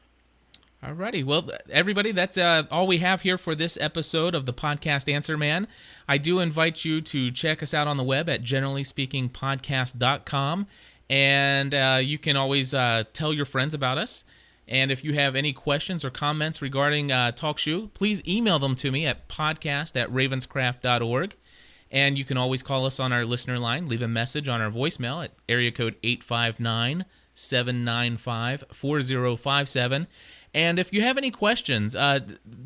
S1: Alrighty, well, everybody, that's all we have here for this episode of the podcast Answer Man. I do invite you to check us out on the web at generallyspeakingpodcast.com, and you can always tell your friends about us. And if you have any questions or comments regarding TalkShoe, please email them to me at podcast@ravenscraft.org. And you can always call us on our listener line, leave a message on our voicemail at area code 859-795-4057. And if you have any questions,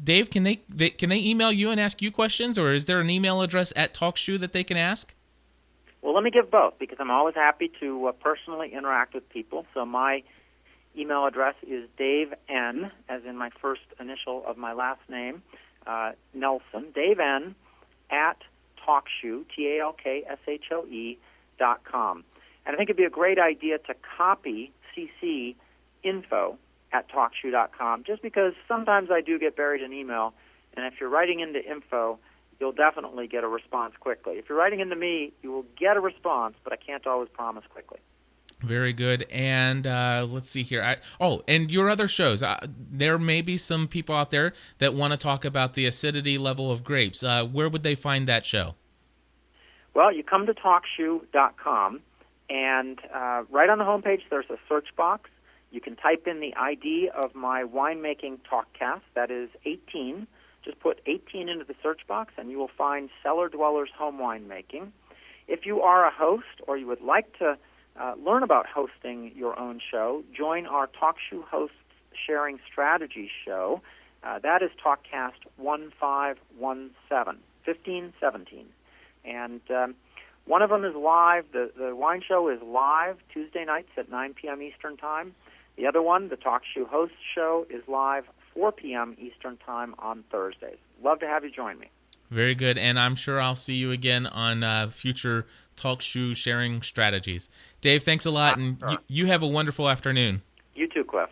S1: Dave, can they email you and ask you questions, or is there an email address at TalkShoe that they can ask?
S2: Well, let me give both, because I'm always happy to personally interact with people. So my email address is Dave N, as in my first initial of my last name, Nelson, Dave N, at TalkShoe, Talkshoe.com. And I think it'd be a great idea to copy CC info at TalkShoe.com, just because sometimes I do get buried in email, and if you're writing into info, you'll definitely get a response quickly. If you're writing into me, you will get a response, but I can't always promise quickly.
S1: Very good. And let's see here. And your other shows. There may be some people out there that want to talk about the acidity level of grapes. Where would they find that show?
S2: Well, you come to TalkShoe.com, and right on the homepage there's a search box. You can type in the ID of my winemaking talkcast. That is 18. Just put 18 into the search box, and you will find Cellar Dwellers Home Winemaking. If you are a host or you would like to learn about hosting your own show, join our TalkShoe Hosts Sharing Strategies show. That is TalkCast 1517. And one of them is live. The wine show is live Tuesday nights at 9 p.m. Eastern Time. The other one, the TalkShoe Hosts show, is live 4 p.m. Eastern Time on Thursdays. Love to have you join me.
S1: Very good, and I'm sure I'll see you again on future TalkShoe Sharing Strategies. Dave, thanks a lot, and you have a wonderful afternoon.
S2: You too, Cliff.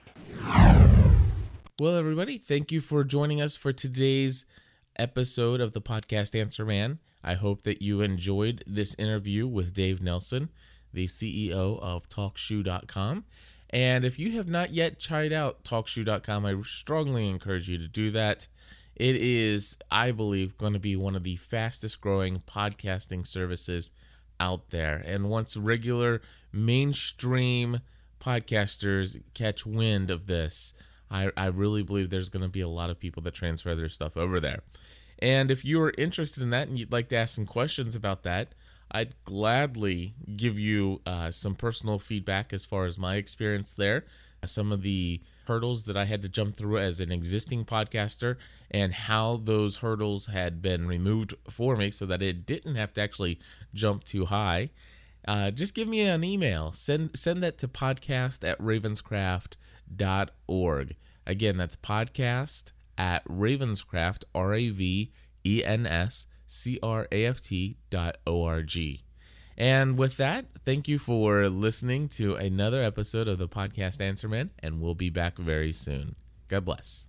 S1: Well, everybody, thank you for joining us for today's episode of the podcast Answer Man. I hope that you enjoyed this interview with Dave Nelson, the CEO of TalkShoe.com. And if you have not yet tried out TalkShoe.com, I strongly encourage you to do that. It is, I believe, going to be one of the fastest growing podcasting services out there. And once regular mainstream podcasters catch wind of this, I really believe there's going to be a lot of people that transfer their stuff over there. And if you are interested in that and you'd like to ask some questions about that, I'd gladly give you some personal feedback as far as my experience there, some of the hurdles that I had to jump through as an existing podcaster, and how those hurdles had been removed for me so that it didn't have to actually jump too high. Just give me an email. Send that to podcast@ravenscraft.org. Again, that's podcast@ravenscraft, RAVENSCRAFT.org. And with that, thank you for listening to another episode of the podcast Answer Man, and we'll be back very soon. God bless.